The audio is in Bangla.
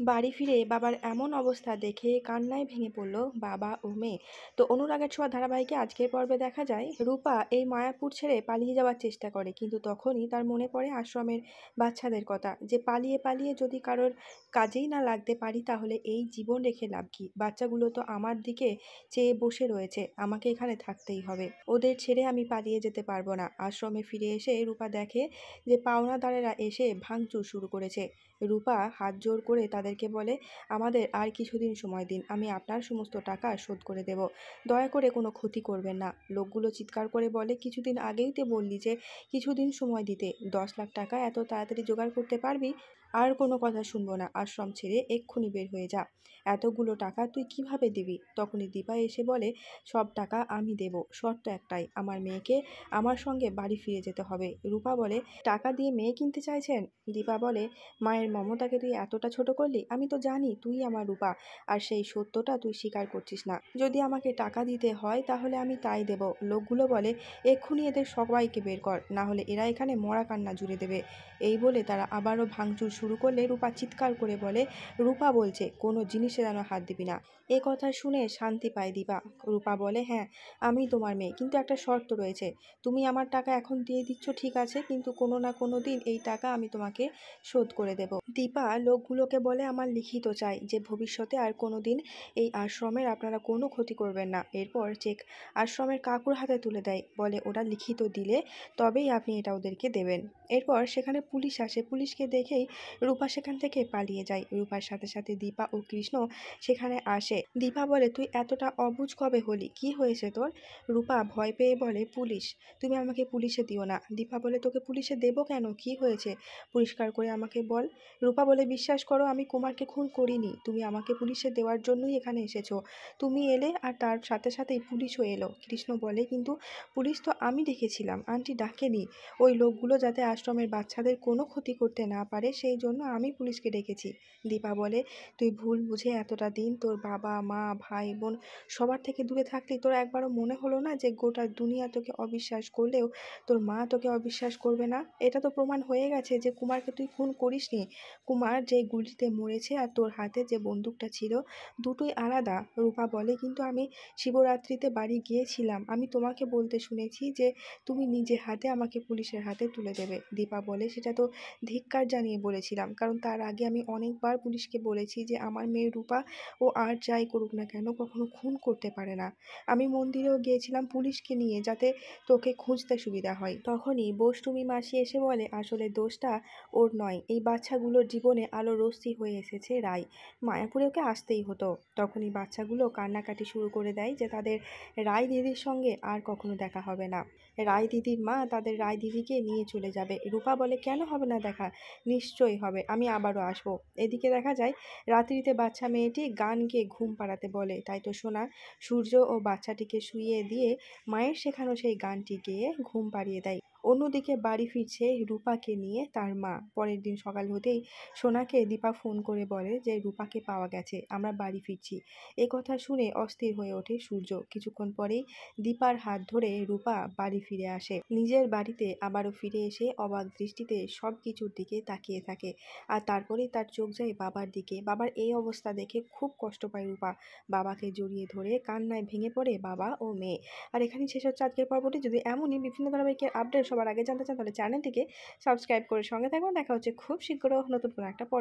বাড়ি ফিরে বাবার এমন অবস্থা দেখে কান্নায় ভেঙে পড়ল বাবা ও মেয়ে। তো অনুরাগের ছোঁয়া ধারাবাহিকে আজকের পর্বে দেখা যায় রূপা এই মায়াপুর ছেড়ে পালিয়ে যাওয়ার চেষ্টা করে, কিন্তু তখনই তার মনে পড়ে আশ্রমের বাচ্চাদের কথা, যে পালিয়ে পালিয়ে যদি কারোর কাজেই না লাগতে পারি তাহলে এই জীবন রেখে লাভ কি? বাচ্চাগুলো তো আমার দিকে চেয়ে বসে রয়েছে, আমাকে এখানে থাকতেই হবে, ওদের ছেড়ে আমি পালিয়ে যেতে পারবো না। আশ্রমে ফিরে এসে রূপা দেখে যে পাওনাদারেরা এসে ভাঙচুর শুরু করেছে। রূপা হাত জোর করে তাদেরকে বলে, আমাদের আর কিছুদিন সময় দিন, আমি আপনার সমস্ত টাকা শোধ করে দেব, দয়া করে কোনো ক্ষতি করবেন না। লোকগুলো চিৎকার করে বলে, কিছুদিন আগেই তো বললি যে কিছুদিন সময় দিতে, 10 লাখ টাকা এত তাড়াতাড়ি জোগাড় করতে পারবি? আর কোনো কথা শুনবো না, আশ্রম ছেড়ে এক্ষুনি বের হয়ে যা, এতগুলো টাকা তুই কিভাবে দিবি? তখনই দীপা এসে বলে, সব টাকা আমি দেব, শর্ত একটাই, আমার মেয়েকে আমার সঙ্গে বাড়ি ফিরে যেতে হবে। রূপা বলে, টাকা দিয়ে মেয়ে কিনতে চাইছেন? দীপা বলে, মায়ের মমতাকে তুই এতটা ছোট করলি? আমি তো জানি তুই আমার রূপা, আর সেই সত্যটা তুই স্বীকার করছিস না। যদি আমাকে টাকা দিতে হয় তাহলে আমি তাই দেব। লোকগুলো বলে, এক্ষুনি এদের সবাইকে বের কর, না হলে এরা এখানে মরা কান্না জুড়ে দেবে। এই বলে তারা আবারও ভাঙচুর শুরু করলে রূপা চিৎকার করে বলে, রূপা বলছে কোনো জিনিসে যেন হাত দিবি না। এ কথা শুনে শান্তি পায় দীপা। রূপা বলে, হ্যাঁ আমি তোমার মেয়ে, কিন্তু একটা শর্ত রয়েছে, তুমি আমার টাকা এখন দিয়ে দিচ্ছ ঠিক আছে, কিন্তু কোনো না কোনো দিন এই টাকা আমি তোমাকে শোধ করে দেব। দীপা লোকগুলোকে বলে, আমার লিখিত চাই যে ভবিষ্যতে আর কোনো দিন এই আশ্রমের আপনারা কোনো ক্ষতি করবেন না। এরপর চেক আশ্রমের কাকুর হাতে তুলে দেয়, বলে ওরা লিখিত দিলে তবেই আপনি এটা ওদেরকে দেবেন। এরপর সেখানে পুলিশ আসে, পুলিশকে দেখেই রূপা সেখান থেকে পালিয়ে যায়। রূপার সাথে সাথে দীপা ও কৃষ্ণ সেখানে আসে। দীপা বলে, তুই এতটা অবুঝ কবে হলি, কি হয়েছে তোর? রূপা ভয় পেয়ে বলে, পুলিশ, তুমি আমাকে পুলিশে দিও না। দীপা বলে, তোকে পুলিশে দেবো কেন, কি হয়েছে পরিষ্কার করে আমাকে বল। রূপা বলে, বিশ্বাস করো আমি কুমারকে খুন করিনি, তুমি আমাকে পুলিশে দেওয়ার জন্যই এখানে এসেছো। তুমি এলে আর তার সাথে সাথেই পুলিশও এলো। কৃষ্ণ বলে, কিন্তু পুলিশ তো আমি ডেকেছিলাম, আন্টি ডাকেনি। ওই লোকগুলো যাতে আশ্রমের বাচ্চাদের কোনো ক্ষতি করতে না পারে সেই জন্য আমি পুলিশকে ডেকেছি। দীপা বলে, তুই ভুল বুঝে এতটা দিন তোর বাবা মা ভাই বোন সবার থেকে দূরে থাকলি, তোর একবারও মনে হলো না যে গোটা দুনিয়া তোকে অবিশ্বাস করলেও তোর মা তোকে অবিশ্বাস করবে না? এটা তো প্রমাণ হয়ে গেছে যে কুমারকে তুই খুন করিসনি। কুমার যে গুলিতে মরেছে আর তোর হাতে যে বন্দুকটা ছিল দুটোই আলাদা। রূপা বলে, কিন্তু আমি শিবরাত্রিতে বাড়ি গিয়েছিলাম, আমি তোমাকে বলতে শুনেছি যে তুমি নিজে হাতে আমাকে পুলিশের হাতে তুলে দেবে। দীপা বলে, সেটা তো ধিক্কার জানিয়ে বলেছিলাম, কারণ তার আগে আমি অনেকবার পুলিশকে বলেছি যে আমার মেয়ে রূপা ও আর যাই করুক না কেন কখনো খুন করতে পারে না। আমি মন্দিরেও গিয়েছিলাম পুলিশকে নিয়ে, যাতে তোকে খুঁজতে সুবিধা হয়। তখনই বৈষ্ণবী মাসি এসে বলে, আসলে দোষটা ওর নয়, এই বাচ্চাগুলোর জীবনে আলো রশ্মি হয়ে এসেছে রাই, মায়াপুরে ওকে আসতেই হতো। তখনই বাচ্চাগুলো কান্নাকাটি শুরু করে দেয় যে তাদের রাই দিদির সঙ্গে আর কখনো দেখা হবে না। রাই দিদির মা তাদের রাই দিদিকে নিয়ে চলে যাবে। রূপা বলে, কেন হবে না দেখা, নিশ্চয়ই হবে, আমি আবারও আসবো। এদিকে দেখা যায় রাত্রিতে বাচ্চা মেয়েটি গান গেয়ে ঘুম পাড়াতে বলে, তাই তো শোনা। সূর্য ও বাচ্চাটিকে শুইয়ে দিয়ে মায়ের শেখানো সেই গানটি গেয়ে ঘুম পাড়িয়ে দেয়। অন্যদিকে বাড়ি ফিরছে রূপাকে নিয়ে তার মা। পরের দিন সকাল হতেই সোনাকে দীপা ফোন করে বলে যে রূপাকে পাওয়া গেছে, আমরা বাড়ি ফিরছি। এ কথা শুনে অস্থির হয়ে ওঠে সূর্য। কিছুক্ষণ পরেই দীপার হাত ধরে রূপা বাড়ি ফিরে আসে। নিজের বাড়িতে আবারও ফিরে এসে অবাক দৃষ্টিতে সব কিছুর দিকে তাকিয়ে থাকে। আর তারপরেই তার চোখ যায় বাবার দিকে। বাবার এই অবস্থা দেখে খুব কষ্ট পায় রূপা। বাবাকে জড়িয়ে ধরে কান্নায় ভেঙে পড়ে বাবা ও মেয়ে। আর এখানেই শেষ হচ্ছে আজকের পর্বটি। যদি এমনই বিভিন্ন ধারাবাহিকের আপডেট সবার আগে জানতে চান তাহলে চ্যানেলটিকে সাবস্ক্রাইব করে সঙ্গে থাকবেন। দেখা হচ্ছে খুব শীঘ্র নতুন কোনো একটা পর্ব।